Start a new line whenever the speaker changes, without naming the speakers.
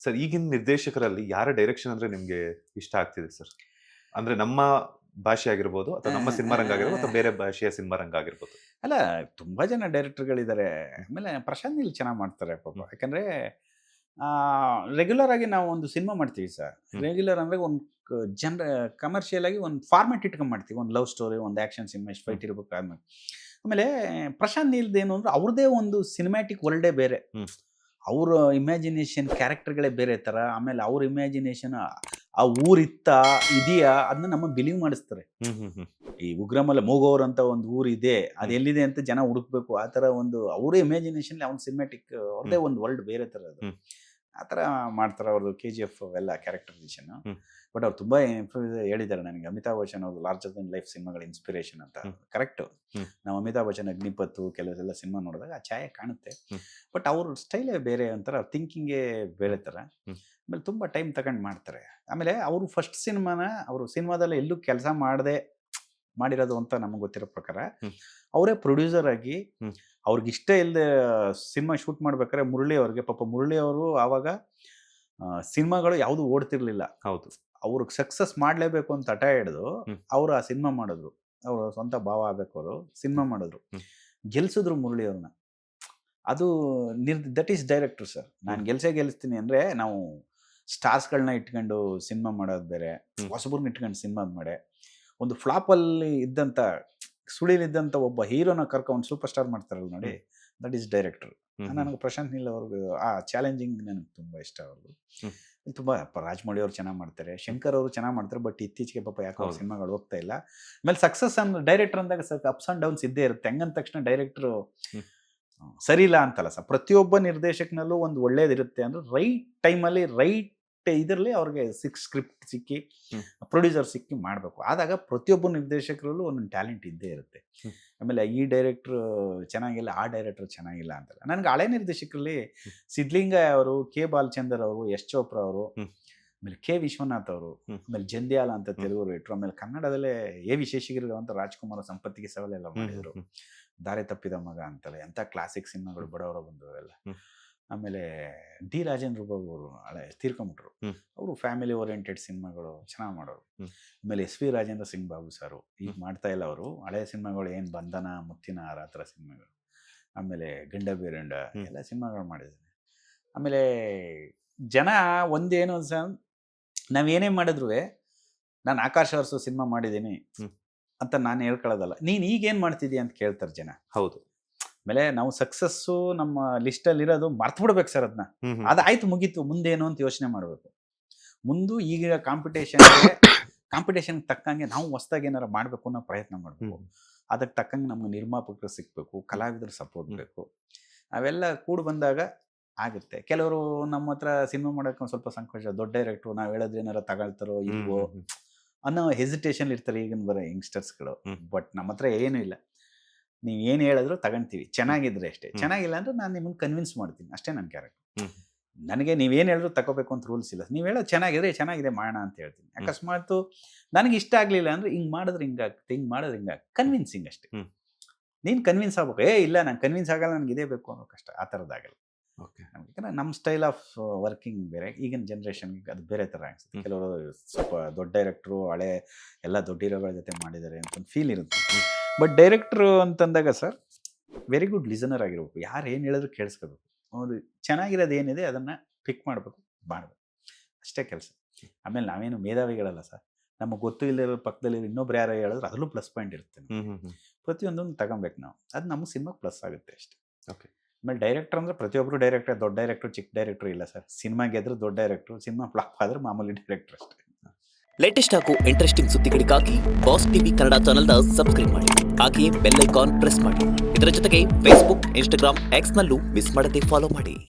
Sir ಈಗಿನ ನಿರ್ದೇಶಕರಲ್ಲಿ ಯಾರ direction ಅಂದ್ರೆ ನಿಮ್ಗೆ ಇಷ್ಟ ಆಗ್ತಿದೆ ಸರ್? ಅಂದ್ರೆ ನಮ್ಮ ಭಾಷೆ ಆಗಿರ್ಬೋದು ಅಥವಾ ನಮ್ಮ ಸಿನಿಮಾ ರಂಗ ಆಗಿರ್ಬೋದು ಅಥವಾ ಬೇರೆ ಭಾಷೆಯ ಸಿನಿಮಾ ರಂಗ ಆಗಿರ್ಬೋದು.
ಅಲ್ಲ, ತುಂಬಾ ಜನ ಡೈರೆಕ್ಟರ್ಗಳಿದ್ದಾರೆ. ಆಮೇಲೆ ಪ್ರಶಾಂತ್ ನೀಲ್ ಚೆನ್ನಾಗಿ ಮಾಡ್ತಾರೆ ಪಾಪ. ಯಾಕಂದ್ರೆ ರೆಗ್ಯುಲರ್ ಆಗಿ ನಾವು ಒಂದು ಸಿನಿಮಾ ಮಾಡ್ತೀವಿ ಸರ್. ರೆಗ್ಯುಲರ್ ಅಂದ್ರೆ ಒಂದು ಜನರ ಕಮರ್ಷಿಯಲ್ ಆಗಿ ಒಂದು ಫಾರ್ಮೆಟ್ ಇಟ್ಕೊಂಡ್ ಮಾಡ್ತೀವಿ. ಒಂದು ಲವ್ ಸ್ಟೋರಿ, ಒಂದು ಆಕ್ಷನ್ ಸಿನಿಮಾ, ಇಷ್ಟು ಫೈಟ್ ಇರ್ಬೇಕು ಆದ್ಮೇಲೆ. ಆಮೇಲೆ ಪ್ರಶಾಂತ್ ನೀಲ್ದು ಏನು ಅಂದ್ರೆ ಅವ್ರದೇ ಒಂದು ಸಿನಿಮ್ಯಾಟಿಕ್ ವರ್ಲ್ಡೇ ಬೇರೆ. ಅವ್ರ ಇಮ್ಯಾಜಿನೇಷನ್ ಕ್ಯಾರೆಕ್ಟರ್ಗಳೇ ಬೇರೆ ಥರ. ಆಮೇಲೆ ಅವ್ರ ಇಮ್ಯಾಜಿನೇಷನ್ ಆ ಊರಿತ್ತ ಇದೆಯಾ ಅದನ್ನ ನಮ್ಮ ಬಿಲೀವ್ ಮಾಡಿಸ್ತಾರೆ. ಈ ಉಗ್ರಮಲ್ಲ ಮೂಗೋರ್ ಅಂತ ಒಂದು ಊರು ಇದೆ, ಅದು ಎಲ್ಲಿದೆ ಅಂತ ಜನ ಹುಡುಕ್ಬೇಕು. ಆ ಥರ ಒಂದು ಅವರ ಇಮ್ಯಾಜಿನೇಷನ್ ಅವ್ನ ಸಿನಿಮ್ಯಾಟಿಕ್ ಅವ್ರದೇ ಒಂದು ವರ್ಲ್ಡ್ ಬೇರೆ ಥರ ಅದು. ಆ ಥರ ಮಾಡ್ತಾರೆ ಅವ್ರದ್ದು. KGF ಎಲ್ಲ ಕ್ಯಾರೆಕ್ಟರೈಸೇಷನ್. ಬಟ್ ಅವ್ರು ತುಂಬ ಹೇಳಿದ್ದಾರೆ ನನಗೆ. ಅಮಿತಾಬ್ ಬಚ್ಚನ್ ಅವ್ರದ್ದು ಲಾರ್ಜರ್ ದನ್ ಲೈಫ್ ಸಿನಿಮಾಗಳ ಇನ್ಸ್ಪಿರೇಷನ್ ಅಂತ. ಕರೆಕ್ಟು. ನಾವು ಅಮಿತಾಬ್ ಬಚ್ಚನ್ ಅಗ್ನಿಪಥ್ ಕೆಲವೆಲ್ಲ ಸಿನಿಮಾ ನೋಡಿದಾಗ ಆ ಛಾಯೆ ಕಾಣುತ್ತೆ. ಬಟ್ ಅವ್ರ ಸ್ಟೈಲೇ ಬೇರೆ ಒಂಥರ, ಥಿಂಕಿಂಗೇ ಬೇರೆ ಥರ. ಆಮೇಲೆ ತುಂಬ ಟೈಮ್ ತಗೊಂಡು ಮಾಡ್ತಾರೆ. ಆಮೇಲೆ ಅವರು ಫಸ್ಟ್ ಸಿನಿಮಾನ ಅವರು ಸಿನಿಮಾದಲ್ಲಿ ಎಲ್ಲೂ ಕೆಲಸ ಮಾಡದೆ ಮಾಡಿರೋದು ಅಂತ ನಮಗೆ ಗೊತ್ತಿರೋ ಪ್ರಕಾರ ಅವರೇ ಪ್ರೊಡ್ಯೂಸರ್ ಆಗಿ ಅವ್ರಿಗೆ ಇಷ್ಟ ಇಲ್ಲದೆ ಸಿನಿಮಾ ಶೂಟ್ ಮಾಡ್ಬೇಕಾದ್ರೆ ಮುರಳಿ ಅವ್ರಿಗೆ, ಪಾಪ ಮುರಳಿ ಅವರು ಆವಾಗ ಸಿನಿಮಾಗಳು ಯಾವುದು ಓಡ್ತಿರ್ಲಿಲ್ಲ.
ಹೌದು,
ಅವ್ರಿಗೆ ಸಕ್ಸಸ್ ಮಾಡಲೇಬೇಕು ಅಂತ ಹಠ ಹಿಡಿದು ಅವರು ಆ ಸಿನಿಮಾ ಮಾಡಿದ್ರು. ಅವರು ಸ್ವಂತ ಭಾವ ಆಗ್ಬೇಕು, ಅವರು ಸಿನಿಮಾ ಮಾಡಿದ್ರು, ಗೆಲ್ಸಿದ್ರು ಮುರಳಿ ಅವ್ರನ್ನ. ಅದು ದಟ್ ಈಸ್ ಡೈರೆಕ್ಟರ್ ಸರ್. ನಾನು ಗೆಲ್ಲಿಸ್ತೀನಿ ಅಂದರೆ ನಾವು ಸ್ಟಾರ್ಸ್ಗಳನ್ನ ಇಟ್ಕೊಂಡು ಸಿನಿಮಾ ಮಾಡೋದು ಬೇರೆ, ಹೊಸಬ್ರನ್ನ ಇಟ್ಕೊಂಡು ಸಿನಿಮಾ ಮಾಡಿ ಒಂದು ಫ್ಲಾಪಲ್ಲಿ ಇದ್ದಂಥ ಸುಳಿಲಿದ್ದಂಥ ಒಬ್ಬ ಹೀರೋನ ಕರ್ಕೊಂಡು ಸೂಪರ್ ಸ್ಟಾರ್ ಮಾಡ್ತಾರಲ್ಲ ನೋಡಿ, ದಟ್ ಈಸ್ ಡೈರೆಕ್ಟರ್. ನನಗೆ ಪ್ರಶಾಂತ್ ನೀಲ್ ಅವ್ರಿಗೆ ಆ ಚಾಲೆಂಜಿಂಗ್ ನನಗೆ ತುಂಬ ಇಷ್ಟ. ಅವ್ರದ್ದು ತುಂಬ ರಾಜಮೌಳಿ ಅವ್ರು ಚೆನ್ನಾಗಿ ಮಾಡ್ತಾರೆ, ಶಂಕರ್ ಅವರು ಚೆನ್ನಾಗಿ ಮಾಡ್ತಾರೆ. ಬಟ್ ಇತ್ತೀಚೆಗೆ ಪಾಪ ಯಾಕೋ ಅವ್ರ ಸಿನಿಮಾಗಳು ಹೋಗ್ತಾ ಇಲ್ಲ. ಆಮೇಲೆ ಸಕ್ಸಸ್ ಅಂದ್ರೆ ಡೈರೆಕ್ಟರ್ ಅಂದಾಗ ಸ್ವಲ್ಪ ಅಪ್ಸ್ ಆ್ಯಂಡ್ ಡೌನ್ಸ್ ಇದ್ದೇ ಇರುತ್ತೆ. ಹಂಗಂದ ತಕ್ಷಣ ಡೈರೆಕ್ಟ್ರು ಸರಿ ಇಲ್ಲ ಅಂತಲ್ಲ ಸರ್. ಪ್ರತಿಯೊಬ್ಬ ನಿರ್ದೇಶಕನಲ್ಲೂ ಒಂದು ಒಳ್ಳೇದಿರುತ್ತೆ ಅಂದ್ರೆ ರೈಟ್ ಟೈಮಲ್ಲಿ ರೈಟ್ ಇದರಲ್ಲಿ ಅವ್ರಿಗೆ ಸ್ಕ್ರಿಪ್ಟ್ ಸಿಕ್ಕಿ ಪ್ರೊಡ್ಯೂಸರ್ ಸಿಕ್ಕಿ ಮಾಡಬೇಕು. ಆದಾಗ ಪ್ರತಿಯೊಬ್ಬ ನಿರ್ದೇಶಕರಲ್ಲೂ ಒಂದೊಂದು ಟ್ಯಾಲೆಂಟ್ ಇದ್ದೇ ಇರುತ್ತೆ. ಆಮೇಲೆ ಈ ಡೈರೆಕ್ಟ್ರು ಚೆನ್ನಾಗಿಲ್ಲ, ಆ ಡೈರೆಕ್ಟರ್ ಚೆನ್ನಾಗಿಲ್ಲ ಅಂತಲ್ಲ. ನನಗೆ ಹಳೆ ನಿರ್ದೇಶಕರಲ್ಲಿ ಸಿದ್ಲಿಂಗ ಅವರು, K. ಬಾಲಚಂದರ್ ಅವರು, S. ಚೋಪ್ರಾ ಅವರು, ಆಮೇಲೆ K. ವಿಶ್ವನಾಥ್ ಅವರು, ಆಮೇಲೆ ಜಂಧ್ಯಾಲ ಅಂತ ತೆಲುಗು ರೈಟ್ರು, ಆಮೇಲೆ ಕನ್ನಡದಲ್ಲೇ A. ವಿಶೇಷಗಿರಿ ಅಂತ ರಾಜ್ಕುಮಾರ್ ಸಂಪತ್ತಿಗೆ ಸವಾಲೆಲ್ಲ ಮಾಡಿದರು. ದಾರಿ ತಪ್ಪಿದ ಮಗ ಅಂತಲ್ಲ, ಎಂಥ ಕ್ಲಾಸಿಕ್ ಸಿನಿಮಾಗಳು ಬಡವರ ಬಂದವೆಲ್ಲ. ಆಮೇಲೆ D. ರಾಜೇಂದ್ರ ಬಾಬು ಅವರು ಹಳೆ ತೀರ್ಕೊಂಬಿಟ್ರು. ಅವರು ಫ್ಯಾಮಿಲಿ ಓರಿಯೆಂಟೆಡ್ ಸಿನಿಮಾಗಳು ಚೆನ್ನಾಗಿ ಮಾಡೋರು. ಆಮೇಲೆ SV ರಾಜೇಂದ್ರ ಸಿಂಗ್ ಬಾಬು ಸಾರು ಈಗ ಮಾಡ್ತಾ ಇಲ್ಲ. ಅವರು ಹಳೆಯ ಸಿನಿಮಾಗಳು ಏನು ಬಂಧನ, ಮುತ್ತಿನ ಹಾರ ಆ ಥರ ಸಿನಿಮಾಗಳು, ಆಮೇಲೆ ಗಂಡ ಬೇರಂಡ ಎಲ್ಲ ಸಿನಿಮಾಗಳು ಮಾಡಿದ್ದಾರೆ. ಆಮೇಲೆ ಜನ ಒಂದೇನು ಸರ್, ನಾವೇನೇ ಮಾಡಿದ್ರು ನಾನು ಆಕಾಶ ಅರಸು ಸಿನಿಮಾ ಮಾಡಿದ್ದೀನಿ ಅಂತ ನಾನು ಹೇಳ್ಕೊಳ್ಳೋದಲ್ಲ, ನೀನು ಈಗೇನು ಮಾಡ್ತಿದ್ದೀಯ ಅಂತ ಕೇಳ್ತಾರೆ ಜನ.
ಹೌದು.
ಆಮೇಲೆ ನಾವು ಸಕ್ಸಸ್ಸು ನಮ್ಮ ಲಿಸ್ಟಲ್ಲಿ ಇರೋದು ಮರ್ತು ಬಿಡ್ಬೇಕು ಸರ್. ಅದನ್ನ ಅದಾಯ್ತು, ಮುಗೀತು, ಮುಂದೇನು ಅಂತ ಯೋಚನೆ ಮಾಡಬೇಕು. ಮುಂದೆ ಈಗ ಕಾಂಪಿಟೇಷನ್ಗೆ ತಕ್ಕಂಗೆ ನಾವು ಹೊಸದಾಗಿ ಏನಾರು ಮಾಡಬೇಕು ಅನ್ನೋ ಪ್ರಯತ್ನ ಮಾಡಬೇಕು. ಅದಕ್ಕೆ ತಕ್ಕಂಗೆ ನಮ್ಗೆ ನಿರ್ಮಾಪಕರು ಸಿಗಬೇಕು, ಕಲಾವಿದರು ಸಪೋರ್ಟ್ ಬೇಕು. ಅವೆಲ್ಲ ಕೂಡಿ ಬಂದಾಗ ಆಗುತ್ತೆ. ಕೆಲವರು ನಮ್ಮ ಹತ್ರ ಸಿನಿಮಾ ಮಾಡೋಕೆ ಒಂದು ಸ್ವಲ್ಪ ಸಂಕೋಚ, ದೊಡ್ಡ ಡೈರೆಕ್ಟ್ರು ನಾವು ಹೇಳಿದ್ರೆ ಏನಾರು ತಗೊಳ್ತಾರೋ ಇಲ್ವೋ ಅನ್ನೋ ಹೆಸಿಟೇಷನ್ ಇರ್ತಾರೆ ಈಗಿನ ಬರೋ ಯಂಗ್ಸ್ಟರ್ಸ್ಗಳು. ಬಟ್ ನಮ್ಮ ಹತ್ರ ಏನೂ ಇಲ್ಲ, ನೀವು ಏನು ಹೇಳಿದ್ರು ತಗೊಳ್ತೀವಿ, ಚೆನ್ನಾಗಿದ್ರೆ ಅಷ್ಟೇ. ಚೆನ್ನಾಗಿಲ್ಲ ಅಂದ್ರೆ ನಾನು ನಿಮ್ಮನ್ನು ಕನ್ವಿನ್ಸ್ ಮಾಡ್ತೀನಿ ಅಷ್ಟೇ. ನನ್ನ ಕ್ಯಾರೆಕ್ಟರ್, ನನಗೆ ನೀವೇನು ಹೇಳಿದ್ರು ತಗೋಬೇಕು ಅಂತ ರೂಲ್ಸ್ ಇಲ್ಲ. ನೀವು ಹೇಳೋದು ಚೆನ್ನಾಗಿದೆ ಮಾಡೋಣ ಅಂತ ಹೇಳ್ತೀನಿ. ಅಕಸ್ಮಾತ್ ನನಗೆ ಇಷ್ಟ ಆಗಲಿಲ್ಲ ಅಂದರೆ ಹಿಂಗೆ ಮಾಡಿದ್ರೆ ಹಿಂಗಾಗ್ತದೆ, ಹಿಂಗೆ ಮಾಡಿದ್ರೆ ಹಿಂಗಾಗ್ತದೆ, ಕನ್ವಿನ್ಸಿಂಗ್ ಅಷ್ಟೇ. ನೀನು ಕನ್ವಿನ್ಸ್ ಆಗ್ಬೇಕು. ಇಲ್ಲ ನಾನು ಕನ್ವಿನ್ಸ್ ಆಗಲ್ಲ, ನನಗೆ ಇದೇ ಬೇಕು ಅನ್ನೋ ಕಷ್ಟ, ಆ ಥರದ್ದಾಗಲ್ಲ. ಯಾಕಂದರೆ ನಮ್ಮ ಸ್ಟೈಲ್ ಆಫ್ ವರ್ಕಿಂಗ್ ಬೇರೆ, ಈಗಿನ ಜನ್ರೇಷನ್ಗೆ ಅದು ಬೇರೆ ಥರ ಅನಿಸುತ್ತೆ. ಕೆಲವರು ಸ್ವಲ್ಪ ದೊಡ್ಡ ಡೈರೆಕ್ಟ್ರು ಹಳೆ ಎಲ್ಲ ದೊಡ್ಡ ಹೀರೋಗಳ ಜೊತೆ ಮಾಡಿದ್ದಾರೆ ಅಂತ ಒಂದು ಫೀಲ್ ಇರುತ್ತೆ. ಬಟ್ ಡೈರೆಕ್ಟ್ರು ಅಂತಂದಾಗ ಸರ್ ವೆರಿ ಗುಡ್ ಲಿಸನರ್ ಆಗಿರ್ಬೇಕು. ಯಾರು ಏನು ಹೇಳಿದ್ರು ಕೇಳಿಸ್ಕೋಬೇಕು. ಅವ್ರು ಚೆನ್ನಾಗಿರೋದು ಏನಿದೆ ಅದನ್ನು ಪಿಕ್ ಮಾಡಬೇಕು, ಅಷ್ಟೇ ಕೆಲಸ. ಆಮೇಲೆ ನಾವೇನು ಮೇಧಾವಿಗಳಲ್ಲ ಸರ್. ನಮಗೆ ಗೊತ್ತು ಇಲ್ಲದಿರೋ ಪಕ್ಕದಲ್ಲಿ ಇನ್ನೊಬ್ರು ಯಾರೋ ಹೇಳಿದ್ರು ಅದರಲ್ಲೂ ಪ್ಲಸ್ ಪಾಯಿಂಟ್ ಇರುತ್ತೆ. ಪ್ರತಿಯೊಂದನ್ನು ತಗೊಬೇಕು ನಾವು, ಅದು ನಮ್ಮ ಸಿನಿಮಾಗೆ ಪ್ಲಸ್ ಆಗುತ್ತೆ ಅಷ್ಟೇ. ಓಕೆ. ಆಮೇಲೆ ಡೈರೆಕ್ಟರ್ ಅಂದರೆ ಪ್ರತಿಯೊಬ್ಬರು ಡೈರೆಕ್ಟರ್, ದೊಡ್ಡ ಡೈರೆಕ್ಟ್ರು ಚಿಕ್ಕ ಡೈರೆಕ್ಟ್ರು ಇಲ್ಲ ಸರ್. ಸಿನಿಮಾ ಗೆದ್ರು ದೊಡ್ಡ ಡೈರೆಕ್ಟ್ರು, ಸಿನಿಮಾ ಫ್ಲಾಪ್ ಆದ್ರೆ ಮಾಮೂಲಿ ಡೈರೆಕ್ಟ್ರ್ ಅಷ್ಟೇ.
ಲೇಟೆಸ್ಟ್ ಹಾಗೂ ಇಂಟ್ರೆಸ್ಟಿಂಗ್ ಸುದ್ದಿಗಳಿಗಾಗಿ ಬಾಸ್ ಟಿವಿ ಕನ್ನಡ ಚಾನೆಲ್ನ ಸಬ್ಸ್ಕ್ರೈಬ್ ಮಾಡಿ, ಹಾಗೆಯೇ ಬೆಲ್ ಐಕಾನ್ ಪ್ರೆಸ್ ಮಾಡಿ. ಇದರ ಜೊತೆಗೆ ಫೇಸ್ಬುಕ್, ಇನ್ಸ್ಟಾಗ್ರಾಮ್, ಎಕ್ಸ್ನಲ್ಲೂ ಮಿಸ್ ಮಾಡದೆ ಫಾಲೋ ಮಾಡಿ.